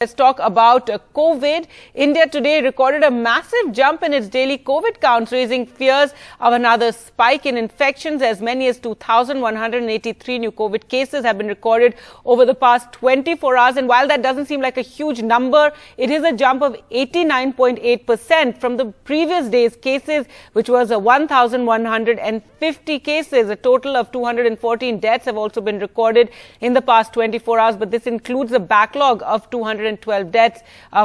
Let's talk about COVID. India today recorded a massive jump in its daily COVID counts, raising fears of another spike in infections. As many as 2,183 new COVID cases have been recorded over the past 24 hours. And while that doesn't seem like a huge number, it is a jump of 89.8% from the previous day's cases, which was 1,150 cases. A total of 214 deaths have also been recorded in the past 24 hours. But this includes a backlog of 212 deaths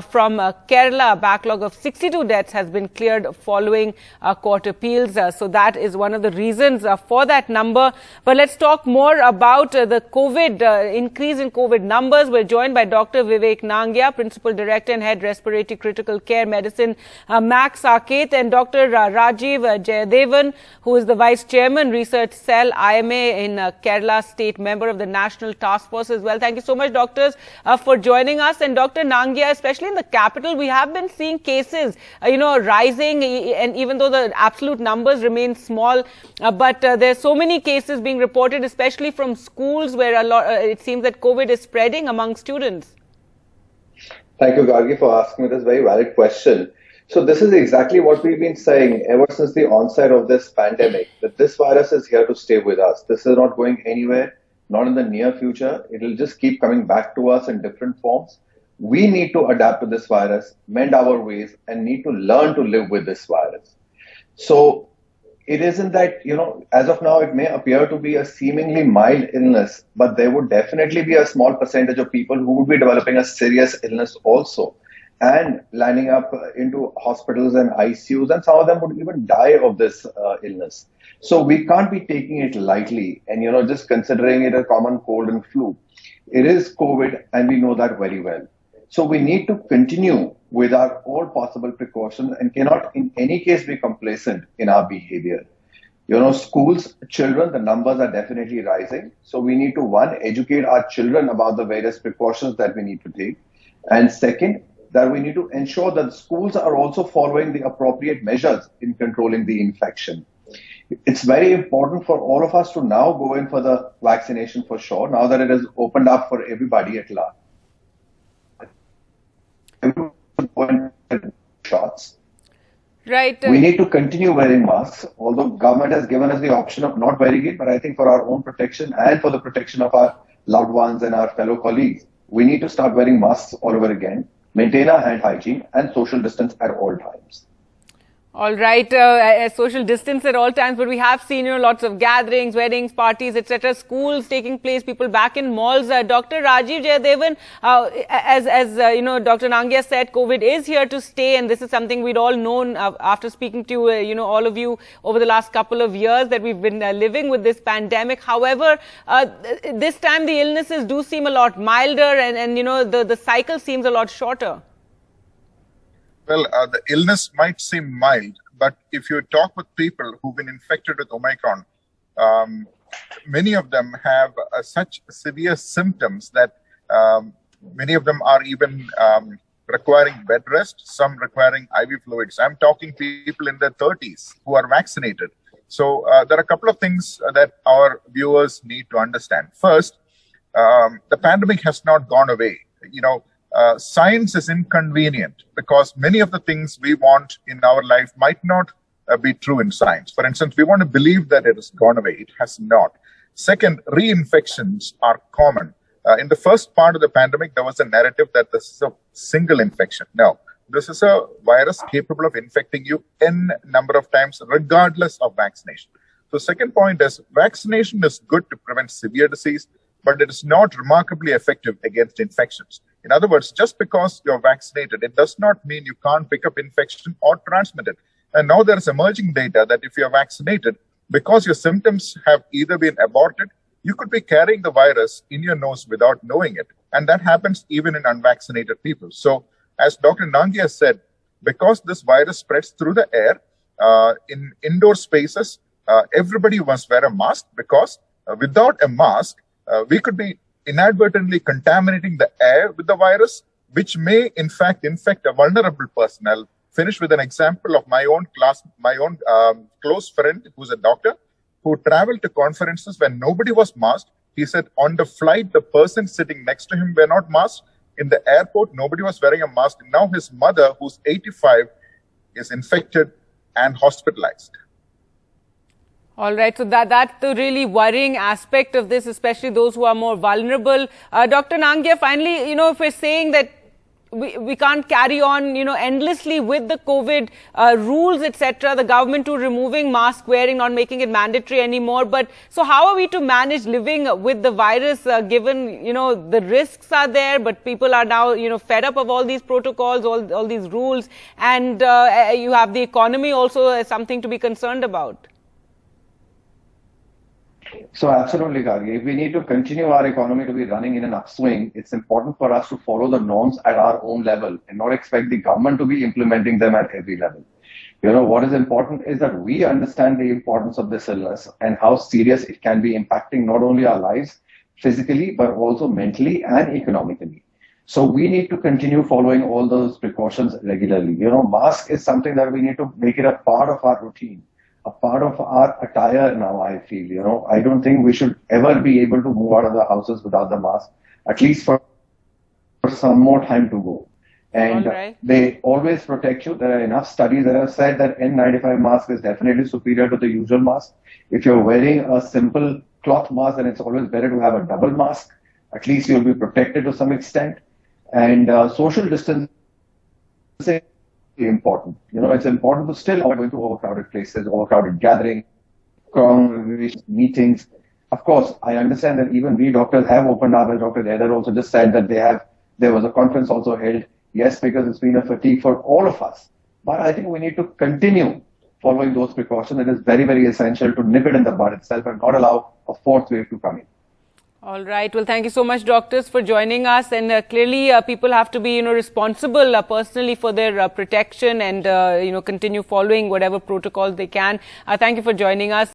from Kerala. A backlog of 62 deaths has been cleared following court appeals. So that is one of the reasons for that number. But let's talk more about the COVID increase in COVID numbers. We're joined by Dr. Vivek Nangia, Principal Director and Head Respiratory Critical Care Medicine, Max Saket, and Dr. Rajiv Jayadevan, who is the Vice Chairman, Research Cell, IMA in Kerala State, member of the National Task Force as well. Thank you so much, doctors, for joining us. And Dr. Nangia, especially in the capital, we have been seeing cases, rising, and even though the absolute numbers remain small, but there's so many cases being reported, especially from schools where it seems that COVID is spreading among students. Thank you, Gargi, for asking me this very valid question. So this is exactly what we've been saying ever since the onset of this pandemic, that this virus is here to stay with us. This is not going anywhere, not in the near future. It will just keep coming back to us in different forms. We need to adapt to this virus, mend our ways, and need to learn to live with this virus. So it isn't that, as of now, it may appear to be a seemingly mild illness, but there would definitely be a small percentage of people who would be developing a serious illness also and landing up into hospitals and ICUs, and some of them would even die of this illness. So we can't be taking it lightly and, just considering it a common cold and flu. It is COVID, and we know that very well. So we need to continue with our all possible precautions and cannot in any case be complacent in our behavior. Schools, children, the numbers are definitely rising. So we need to, one, educate our children about the various precautions that we need to take. And second, that we need to ensure that schools are also following the appropriate measures in controlling the infection. It's very important for all of us to now go in for the vaccination for sure, now that it has opened up for everybody at large. Shots. Right. We need to continue wearing masks, although government has given us the option of not wearing it, but I think for our own protection and for the protection of our loved ones and our fellow colleagues, we need to start wearing masks all over again, maintain our hand hygiene and social distance at all times. All right, social distance at all times, but we have seen, lots of gatherings, weddings, parties, etc., schools taking place, people back in malls. Dr. Rajiv Jayadevan, as Dr. Nangia said, COVID is here to stay, and this is something we'd all known after speaking to, all of you over the last couple of years that we've been living with this pandemic. However, this time the illnesses do seem a lot milder, and the cycle seems a lot shorter. Well, the illness might seem mild, but if you talk with people who've been infected with Omicron, many of them have such severe symptoms that many of them are even requiring bed rest, some requiring IV fluids. I'm talking people in their 30s who are vaccinated. So there are a couple of things that our viewers need to understand. First, the pandemic has not gone away. Science is inconvenient because many of the things we want in our life might not be true in science. For instance, we want to believe that it has gone away. It has not. Second, reinfections are common. In the first part of the pandemic, there was a narrative that this is a single infection. No, this is a virus capable of infecting you n number of times, regardless of vaccination. So second point is vaccination is good to prevent severe disease, but it is not remarkably effective against infections. In other words, just because you're vaccinated, it does not mean you can't pick up infection or transmit it. And now there is emerging data that if you're vaccinated, because your symptoms have either been aborted, you could be carrying the virus in your nose without knowing it. And that happens even in unvaccinated people. So as Dr. Nangia said, because this virus spreads through the air, in indoor spaces, everybody must wear a mask because without a mask, we could be inadvertently contaminating the air with the virus, which may in fact infect a vulnerable person. I'll finish with an example of my own close friend who's a doctor who traveled to conferences when nobody was masked. He said on the flight, the person sitting next to him were not masked. In the airport, nobody was wearing a mask. Now his mother, who's 85, is infected and hospitalized. All right, so that's the really worrying aspect of this, especially those who are more vulnerable. Dr. Nangia, finally, if we're saying that we can't carry on, endlessly with the COVID rules, etc., the government to removing mask wearing, not making it mandatory anymore. But so how are we to manage living with the virus, given, the risks are there, but people are now, fed up of all these protocols, all these rules, and you have the economy also as something to be concerned about. So absolutely, Gargi. We need to continue our economy to be running in an upswing. It's important for us to follow the norms at our own level and not expect the government to be implementing them at every level. What is important is that we understand the importance of this illness and how serious it can be impacting not only our lives physically, but also mentally and economically. So we need to continue following all those precautions regularly. Mask is something that we need to make it a part of our routine, a part of our attire now, I feel. I don't think we should ever be able to move out of the houses without the mask, at least for some more time to go. And they always protect you. There are enough studies that have said that N95 mask is definitely superior to the usual mask. If you're wearing a simple cloth mask, then it's always better to have a double mask. At least you'll be protected to some extent. And social distancing important. It's important to still avoid going to overcrowded places, overcrowded gatherings, meetings. Of course, I understand that even we doctors have opened up, as Dr. Eder also just said that there was a conference also held. Yes, because it's been a fatigue for all of us. But I think we need to continue following those precautions. It is very, very essential to nip it in the bud itself and not allow a fourth wave to come in. All right. Well, thank you so much, doctors, for joining us. And clearly, people have to be, responsible personally for their protection and, continue following whatever protocols they can. Thank you for joining us.